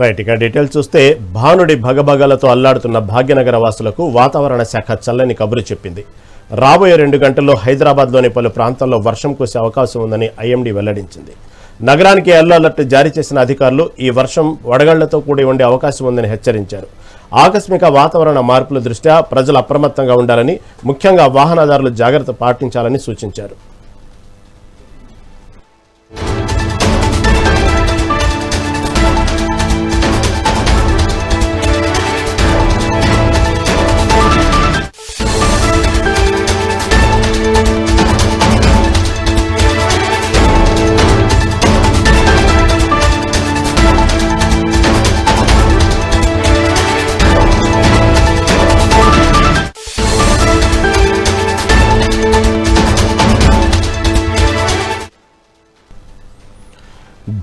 Right, ఇక details చూస్తే భానుడి భగభగలతో అల్లాడుతున్న భాగ్యనగర వాసులకు వాతావరణ శాఖ చల్లని కబురు చెప్పింది. రాబోయే 2 గంటల్లో హైదరాబాద్లోని పలు ప్రాంతాల్లో వర్షం కురిసే అవకాశం ఉందని ఐఎండీ వెల్లడించింది. నగరానికి ఎల్లో అలర్ట్ జారీ చేసిన అధికారులు ఈ వర్షం వడగళ్లతో కూడి ఉండే అవకాశం ఉందని హెచ్చరించారు. ఆకస్మిక వాతావరణ మార్పుల దృష్ట్యా ప్రజలు అప్రమత్తంగా ఉండాలని, ముఖ్యంగా వాహనదారులు జాగ్రత్త పాటించాలని సూచించారు.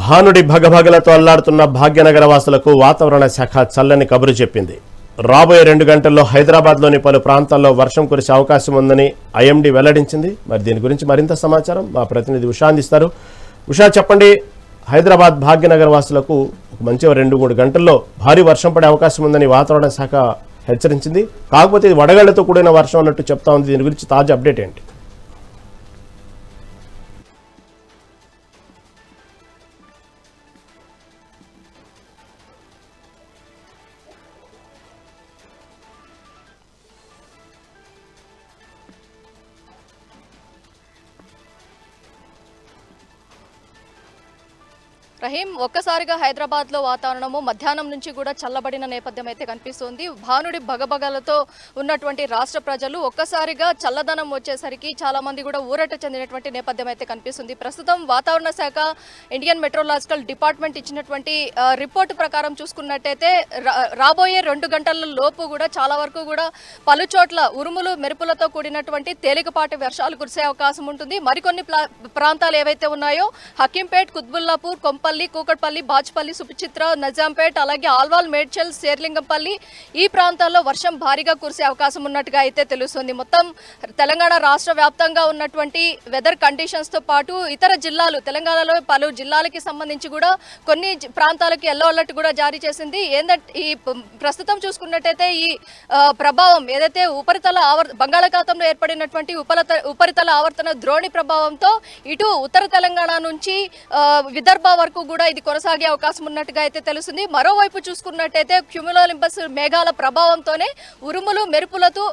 భానుడి భగభగలతో అల్లాడుతున్న భాగ్యనగర వాసులకు వాతావరణ శాఖ చల్లని కబురు చెప్పింది. రాబోయే 2 గంటల్లో హైదరాబాద్లోని పలు ప్రాంతాల్లో వర్షం కురిసే అవకాశం ఉందని ఐఎండీ వెల్లడించింది. మరి దీని గురించి మరింత సమాచారం మా ప్రతినిధి ఉషా అందిస్తారు. ఉషా, చెప్పండి, హైదరాబాద్ భాగ్యనగర వాసులకు మంచి 2-3 గంటల్లో భారీ వర్షం పడే అవకాశం ఉందని వాతావరణ శాఖ హెచ్చరించింది. కాకపోతే ఇది వడగళ్లతో కూడిన వర్షం అన్నట్టు చెప్తా ఉంది. దీని గురించి తాజా అప్డేట్ ఏంటి? రహీం, ఒక్కసారిగా హైదరాబాద్లో వాతావరణము మధ్యాహ్నం నుంచి కూడా చల్లబడిన నేపథ్యం అయితే కనిపిస్తోంది. భానుడి భగభగలతో ఉన్నటువంటి రాష్ట్ర ప్రజలు ఒక్కసారిగా చల్లదనం వచ్చేసరికి చాలా మంది కూడా ఊరట చెందినటువంటి నేపథ్యం అయితే కనిపిస్తుంది. ప్రస్తుతం వాతావరణ శాఖ, ఇండియన్ మెట్రోలాజికల్ డిపార్ట్మెంట్ ఇచ్చినటువంటి రిపోర్టు ప్రకారం చూసుకున్నట్టయితే రాబోయే 2 గంటల లోపు కూడా చాలా వరకు కూడా పలు చోట్ల ఉరుములు మెరుపులతో కూడినటువంటి తేలికపాటి వర్షాలు కురిసే అవకాశం ఉంటుంది. మరికొన్ని ప్రాంతాలు ఏవైతే ఉన్నాయో హకీంపేట్, కుత్బుల్లాపూర్, కొంపల్లి, కూకట్పల్లి, బాచ్పల్లి, సుచిత్ర, నిజాంపేట్, అలాగే ఆల్వాల్, మేడ్చల్, శేర్లింగంపల్లి ఈ ప్రాంతాల్లో వర్షం భారీగా కురిసే అవకాశం ఉన్నట్టుగా అయితే తెలుస్తుంది. మొత్తం తెలంగాణ రాష్ట్ర వ్యాప్తంగా ఉన్నటువంటి వెదర్ కండిషన్స్ తో పాటు ఇతర జిల్లాలు, తెలంగాణలో పలు జిల్లాలకి సంబంధించి కూడా కొన్ని ప్రాంతాలకి ఎల్లో అలర్ట్ కూడా జారీ చేసింది. ఏంటంటే ఈ ప్రస్తుతం చూసుకున్నట్టయితే ఈ ప్రభావం ఏదైతే బంగాళాఖాతంలో ఏర్పడినటువంటి ఉపరితల ఆవర్తన ద్రోణి ప్రభావంతో ఇటు ఉత్తర తెలంగాణ నుంచి విదర్భ వరకు కూడా ఇది కొనసాగే అవకాశం ఉన్నట్టుగా అయితే తెలుస్తుంది. మరోవైపు చూసుకున్నట్టయితే క్యుములోనింబస్ మేఘాల ప్రభావంతోనే ఉరుములు మెరుపులతో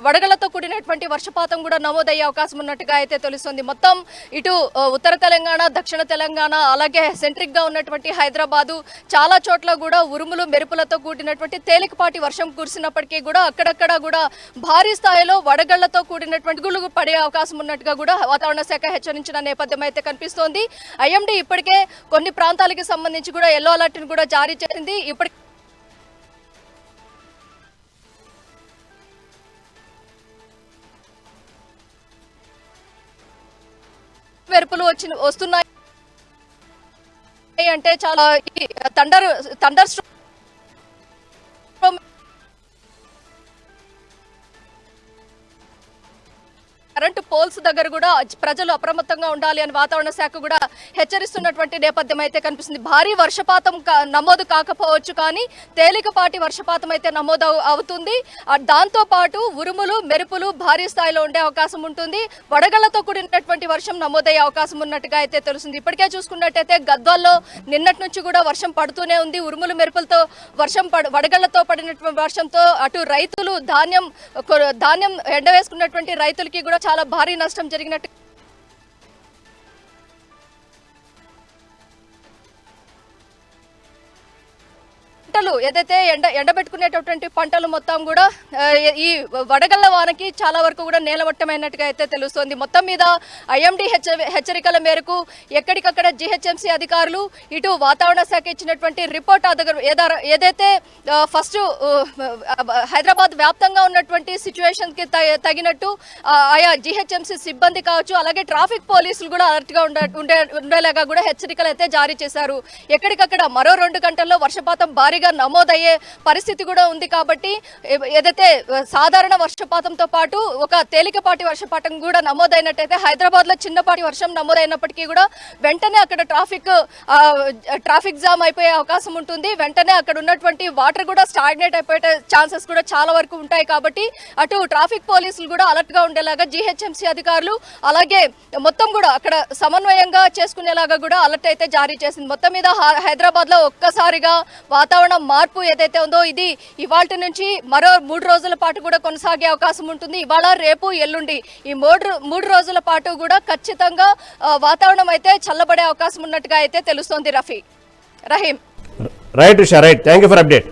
వడగళ్లతో కూడినటువంటి వర్షపాతం కూడా నమోదయ్యే అవకాశం ఉన్నట్టుగా అయితే తెలుస్తుంది. మొత్తం ఇటు ఉత్తర తెలంగాణ, దక్షిణ తెలంగాణ, అలాగే సెంట్రిక్ గా ఉన్నటువంటి హైదరాబాదు చాలా చోట్ల కూడా ఉరుములు మెరుపులతో కూడినటువంటి తేలికపాటి వర్షం కురిసినప్పటికీ కూడా అక్కడక్కడ కూడా భారీ స్థాయిలో వడగళ్లతో కూడినటువంటి గులుగు పడే అవకాశం ఉన్నట్టుగా కూడా వాతావరణ శాఖ హెచ్చరించిన నేపథ్యం అయితే కనిపిస్తోంది. ఐఎండీ ఇప్పటికే కొన్ని ప్రాంతాలకు సంబంధించి కూడా ఎల్లో అలర్ట్ ను కూడా జారీ చేసింది. ఇప్పటికే మెరుపులు వస్తున్నాయి అంటే చాలా థండర్ స్ట్రోమ్ కరెంటు పోల్స్ దగ్గర కూడా ప్రజలు అప్రమత్తంగా ఉండాలి అని వాతావరణ శాఖ కూడా హెచ్చరిస్తున్నటువంటి నేపథ్యం అయితే కనిపిస్తుంది. భారీ వర్షపాతం నమోదు కాకపోవచ్చు, కానీ తేలికపాటి వర్షపాతం అయితే నమోదు అవుతుంది. దాంతో పాటు ఉరుములు మెరుపులు భారీ స్థాయిలో ఉండే అవకాశం ఉంటుంది. వడగళ్లతో కూడినటువంటి వర్షం నమోదయ్యే అవకాశం ఉన్నట్టుగా అయితే తెలుస్తుంది. ఇప్పటికే చూసుకున్నట్టయితే గద్వాల్లో నిన్నటి నుంచి కూడా వర్షం పడుతూనే ఉంది. ఉరుములు మెరుపులతో వడగళ్లతో పడినటువంటి వర్షంతో అటు రైతులు ధాన్యం ఎండవేసుకున్నటువంటి రైతులకి కూడా చాలా భారీ నష్టం జరిగినట్టు పంటలు ఏదైతే ఎండబెట్టుకునేటటువంటి పంటలు మొత్తం కూడా ఈ వడగళ్ల వానకి చాలా వరకు కూడా నేలమట్టమైనట్టుగా అయితే తెలుస్తోంది. మొత్తం మీద ఐఎండీ హెచ్చరికల మేరకు ఎక్కడికక్కడ జిహెచ్ఎంసీ అధికారులు ఇటు వాతావరణ శాఖ ఇచ్చినటువంటి రిపోర్ట్ ఏదైతే ఫస్ట్ హైదరాబాద్ వ్యాప్తంగా ఉన్నటువంటి సిచ్యువేషన్ కి తగినట్టు ఆయా జిహెచ్ఎంసీ సిబ్బంది కావచ్చు, అలాగే ట్రాఫిక్ పోలీసులు కూడా అలర్ట్ గా ఉండేలాగా కూడా హెచ్చరికలు అయితే జారీ చేశారు. ఎక్కడికక్కడ మరో 2 గంటల్లో వర్షపాతం భారీగా ఒక్కసారిగా నమోదయ్యే పరిస్థితి కూడా ఉంది కాబట్టి ఏదైతే సాధారణ వర్షపాతంతో పాటు ఒక తేలికపాటి వర్షపాతం కూడా నమోదైనట్టయితే హైదరాబాద్లో చిన్నపాటి వర్షం నమోదైనప్పటికీ కూడా వెంటనే అక్కడ ట్రాఫిక్ జామ్ అయిపోయే అవకాశం ఉంటుంది. వెంటనే అక్కడ ఉన్నటువంటి వాటర్ కూడా స్టాగ్నేట్ అయిపోయే ఛాన్సెస్ కూడా చాలా వరకు ఉంటాయి. కాబట్టి అటు ట్రాఫిక్ పోలీసులు కూడా అలర్ట్ గా ఉండేలాగా జీహెచ్ఎంసీ అధికారులు అలాగే మొత్తం కూడా అక్కడ సమన్వయంగా చేసుకునేలాగా కూడా అలర్ట్ అయితే జారీ చేసింది. మొత్తం మీద హైదరాబాద్ లో ఒక్కసారిగా వాతావరణం మార్పు ఏదైతే ఉందో ఇది ఇవాల్టి నుంచి మరో 3 రోజుల పాటు కూడా కొనసాగే అవకాశం ఉంటుంది. ఇవాళ రేపు ఎల్లుండి ఈ మూడు రోజుల పాటు కూడా ఖచ్చితంగా వాతావరణం అయితే చల్లబడే అవకాశం ఉన్నట్టుగా అయితే తెలుస్తోంది. Rahim right Usha, right, thank you for update.